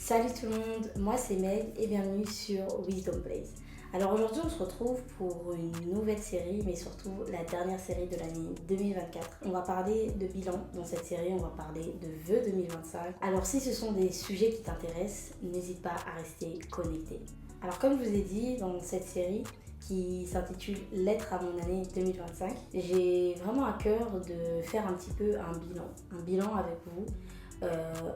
Salut tout le monde, moi c'est Meg et bienvenue sur Wisdom Plays. Alors aujourd'hui on se retrouve pour une nouvelle série, mais surtout la dernière série de l'année 2024. On va parler de bilan dans cette série, on va parler de vœux 2025. Alors si ce sont des sujets qui t'intéressent, n'hésite pas à rester connecté. Alors comme je vous ai dit dans cette série qui s'intitule Lettre à mon année 2025, j'ai vraiment à cœur de faire un petit peu un bilan avec vous.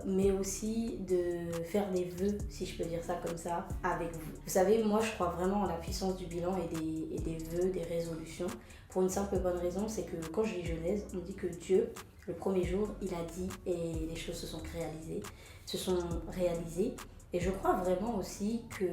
Mais aussi de faire des vœux, si je peux dire ça comme ça, avec vous. Vous savez, moi je crois vraiment en la puissance du bilan et des vœux, des résolutions, pour une simple bonne raison, c'est que quand je lis Genèse, on dit que Dieu, le premier jour, il a dit et les choses se sont réalisées. Et je crois vraiment aussi que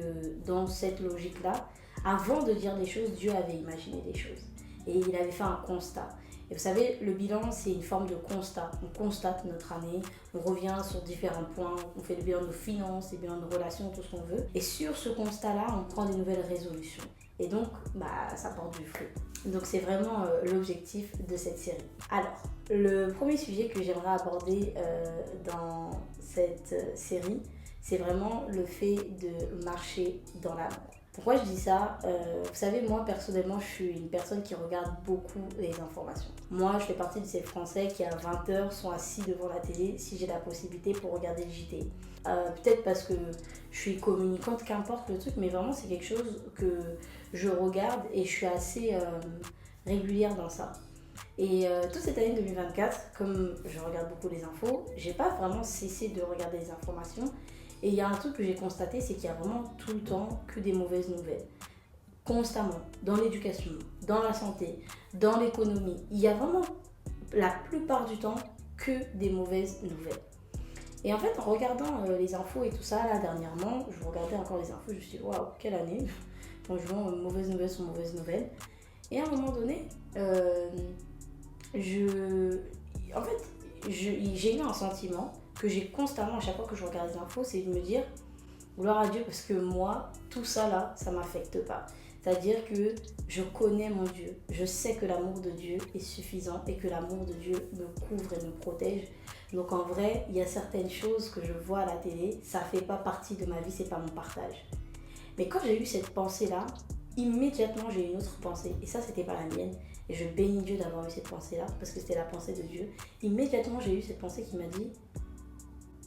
dans cette logique-là, avant de dire des choses, Dieu avait imaginé des choses. Et il avait fait un constat. Et vous savez, le bilan, c'est une forme de constat. On constate notre année, on revient sur différents points, on fait le bilan de nos finances, le bilan de nos relations, tout ce qu'on veut. Et sur ce constat-là, on prend des nouvelles résolutions. Et donc, ça porte du fruit. Donc, c'est vraiment l'objectif de cette série. Alors, le premier sujet que j'aimerais aborder dans cette série, c'est vraiment le fait de marcher dans l'amour. Pourquoi je dis ça? Vous savez, moi personnellement, je suis une personne qui regarde beaucoup les informations. Moi, je fais partie de ces Français qui à 20h sont assis devant la télé si j'ai la possibilité pour regarder le JT. Peut-être parce que je suis communicante, qu'importe le truc, mais vraiment c'est quelque chose que je regarde et je suis assez régulière dans ça. Et toute cette année 2024, comme je regarde beaucoup les infos, j'ai pas vraiment cessé de regarder les informations. Et il y a un truc que j'ai constaté, c'est qu'il y a vraiment tout le temps que des mauvaises nouvelles. Constamment, dans l'éducation, dans la santé, dans l'économie. Il y a vraiment, la plupart du temps, que des mauvaises nouvelles. Et en fait, en regardant les infos et tout ça, là, dernièrement, je regardais encore les infos, je me suis dit, waouh, quelle année. Franchement, mauvaises nouvelles sont mauvaises nouvelles. Et à un moment donné, j'ai eu un sentiment que j'ai constamment à chaque fois que je regarde les infos, c'est de me dire gloire à Dieu parce que moi, tout ça là, ça m'affecte pas. C'est-à-dire que je connais mon Dieu, je sais que l'amour de Dieu est suffisant et que l'amour de Dieu me couvre et me protège. Donc en vrai, il y a certaines choses que je vois à la télé, ça fait pas partie de ma vie, c'est pas mon partage. Mais quand j'ai eu cette pensée-là, immédiatement j'ai eu une autre pensée et ça c'était pas la mienne. Et je bénis Dieu d'avoir eu cette pensée-là parce que c'était la pensée de Dieu. Immédiatement j'ai eu cette pensée qui m'a dit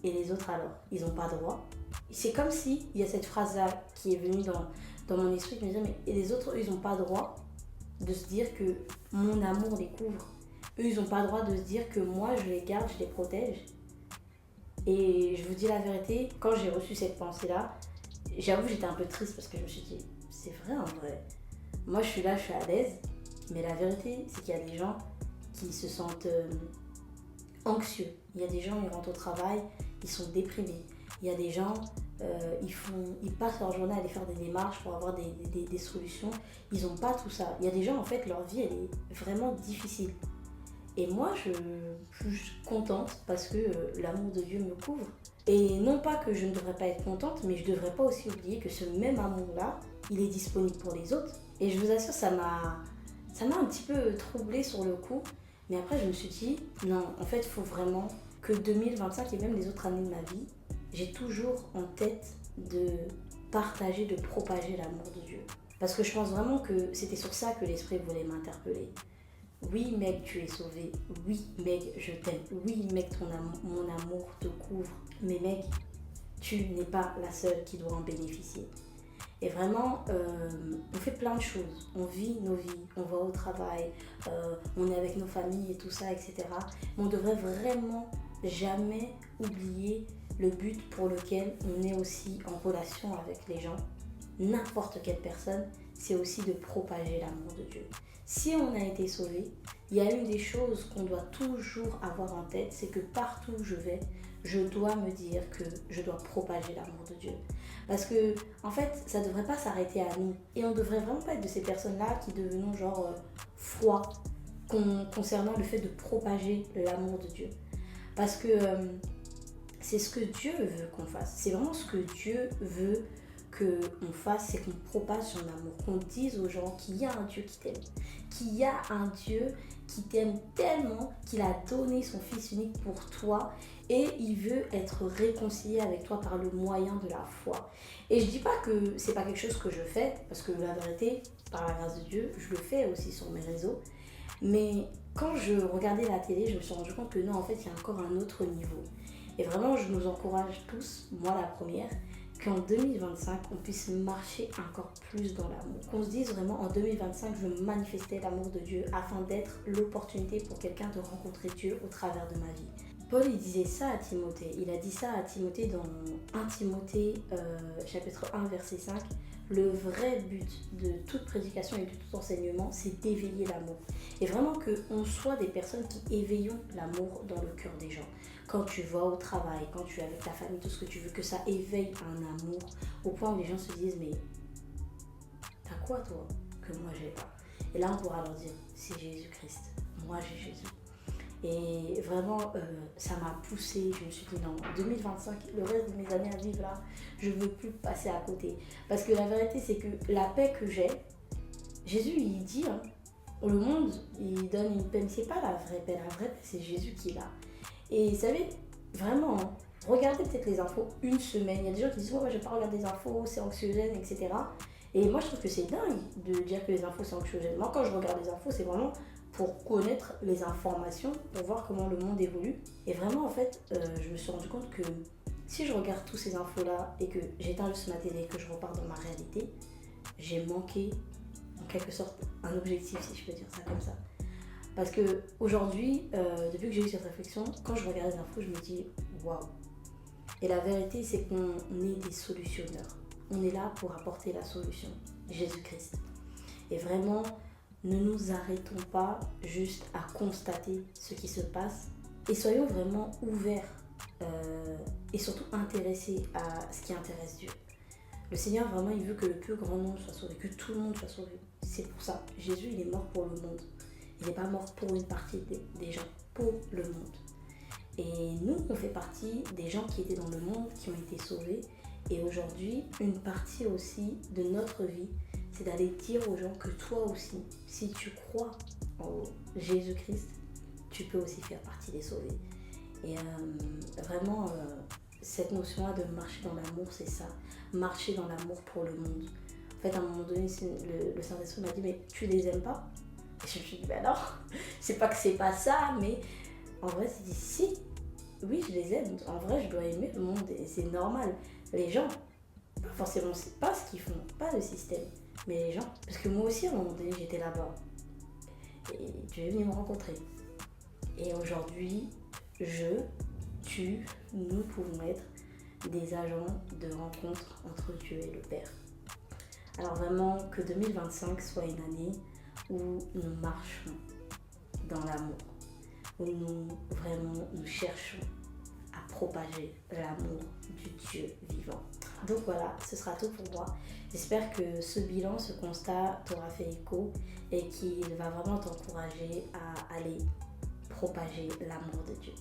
et les autres alors, ils n'ont pas droit. C'est comme si il y a cette phrase-là qui est venue dans mon esprit qui me disait mais et les autres, eux, ils n'ont pas droit de se dire que mon amour les couvre. Eux, ils n'ont pas droit de se dire que moi, je les garde, je les protège. Et je vous dis la vérité, quand j'ai reçu cette pensée-là, j'avoue j'étais un peu triste parce que je me suis dit, c'est vrai en vrai. Moi, je suis là, je suis à l'aise. Mais la vérité, c'est qu'il y a des gens qui se sentent anxieux. Il y a des gens, ils rentrent au travail, ils sont déprimés. Il y a des gens, ils passent leur journée à aller faire des démarches pour avoir des solutions. Ils n'ont pas tout ça. Il y a des gens, en fait, leur vie, elle est vraiment difficile. Et moi, je suis contente parce que l'amour de Dieu me couvre. Et non pas que je ne devrais pas être contente, mais je ne devrais pas aussi oublier que ce même amour-là, il est disponible pour les autres. Et je vous assure, ça m'a un petit peu troublée sur le coup. Mais après, je me suis dit, non, en fait, il faut vraiment que 2025 et même les autres années de ma vie, j'ai toujours en tête de partager, de propager l'amour de Dieu. Parce que je pense vraiment que c'était sur ça que l'Esprit voulait m'interpeller. Oui, Meg, tu es sauvée. Oui, Meg, je t'aime. Oui, Meg, mon amour te couvre. Mais Meg, tu n'es pas la seule qui doit en bénéficier. Et vraiment, on fait plein de choses. On vit nos vies, on va au travail, on est avec nos familles et tout ça, etc. Mais on devrait vraiment jamais oublier le but pour lequel on est aussi en relation avec les gens. N'importe quelle personne, c'est aussi de propager l'amour de Dieu. Si on a été sauvé, il y a une des choses qu'on doit toujours avoir en tête, c'est que partout où je vais, je dois me dire que je dois propager l'amour de Dieu. Parce que, en fait, ça ne devrait pas s'arrêter à nous. Et on ne devrait vraiment pas être de ces personnes-là qui devenons froids concernant le fait de propager l'amour de Dieu. Parce que c'est ce que Dieu veut qu'on fasse. C'est vraiment ce que Dieu veut qu'on fasse, c'est qu'on propage son amour, qu'on dise aux gens qu'il y a un Dieu qui t'aime, qu'il y a un Dieu qui t'aime tellement qu'il a donné son Fils unique pour toi et il veut être réconcilié avec toi par le moyen de la foi. Et je dis pas que c'est pas quelque chose que je fais, parce que la vérité, par la grâce de Dieu, je le fais aussi sur mes réseaux, mais quand je regardais la télé, je me suis rendu compte que non, en fait, il y a encore un autre niveau. Et vraiment, je nous encourage tous, moi la première, qu'en 2025, on puisse marcher encore plus dans l'amour. Qu'on se dise vraiment, en 2025, je veux manifester l'amour de Dieu afin d'être l'opportunité pour quelqu'un de rencontrer Dieu au travers de ma vie. Paul, il disait ça à Timothée. Il a dit ça à Timothée dans 1 Timothée, chapitre 1, verset 5. Le vrai but de toute prédication et de tout enseignement, c'est d'éveiller l'amour. Et vraiment qu'on soit des personnes qui éveillons l'amour dans le cœur des gens. Quand tu vas au travail, quand tu es avec ta famille, tout ce que tu veux, que ça éveille un amour au point où les gens se disent mais t'as quoi toi que moi j'ai pas. Et là on pourra leur dire c'est Jésus-Christ, moi j'ai Jésus. Et vraiment ça m'a poussée, je me suis dit non, 2025, le reste de mes années à vivre là, je veux plus passer à côté. Parce que la vérité c'est que la paix que j'ai, Jésus il dit, hein, le monde il donne une paix, mais c'est pas la vraie paix c'est Jésus qui l'a. Et vous savez, vraiment, hein, regardez peut-être les infos une semaine. Il y a des gens qui disent ouais, je ne vais pas regarder des infos, c'est anxiogène, etc. Et moi, je trouve que c'est dingue de dire que les infos, c'est anxiogène. Moi, quand je regarde les infos, c'est vraiment pour connaître les informations, pour voir comment le monde évolue. Et vraiment, en fait, je me suis rendu compte que si je regarde tous ces infos-là et que j'éteins juste ma télé et que je repars dans ma réalité, j'ai manqué, en quelque sorte, un objectif, si je peux dire ça comme ça. Parce que aujourd'hui, depuis que j'ai eu cette réflexion, quand je regarde les infos, je me dis waouh. Et la vérité, c'est qu'on est des solutionneurs. On est là pour apporter la solution, Jésus-Christ. Et vraiment, ne nous arrêtons pas juste à constater ce qui se passe et soyons vraiment ouverts et surtout intéressés à ce qui intéresse Dieu. Le Seigneur, vraiment, il veut que le plus grand nombre soit sauvé, que tout le monde soit sauvé. C'est pour ça, Jésus, il est mort pour le monde. Il n'est pas mort pour une partie des gens, pour le monde. Et nous, on fait partie des gens qui étaient dans le monde, qui ont été sauvés. Et aujourd'hui, une partie aussi de notre vie, c'est d'aller dire aux gens que toi aussi, si tu crois en Jésus-Christ, tu peux aussi faire partie des sauvés. Et vraiment, cette notion-là de marcher dans l'amour, c'est ça. Marcher dans l'amour pour le monde. En fait, à un moment donné, le Saint-Esprit m'a dit, mais tu les aimes pas ? Et je me suis dit, ben non, c'est pas que c'est pas ça, mais en vrai, c'est dit, si, oui, je les aime. En vrai, je dois aimer le monde et c'est normal. Les gens, pas forcément, c'est pas ce qu'ils font, pas le système, mais les gens. Parce que moi aussi, à un moment donné, j'étais là-bas. Et Dieu est venu me rencontrer. Et aujourd'hui, nous pouvons être des agents de rencontre entre Dieu et le Père. Alors vraiment, que 2025 soit une année où nous marchons dans l'amour, où nous cherchons à propager l'amour du Dieu vivant. Donc voilà, ce sera tout pour moi. J'espère que ce bilan, ce constat t'aura fait écho et qu'il va vraiment t'encourager à aller propager l'amour de Dieu.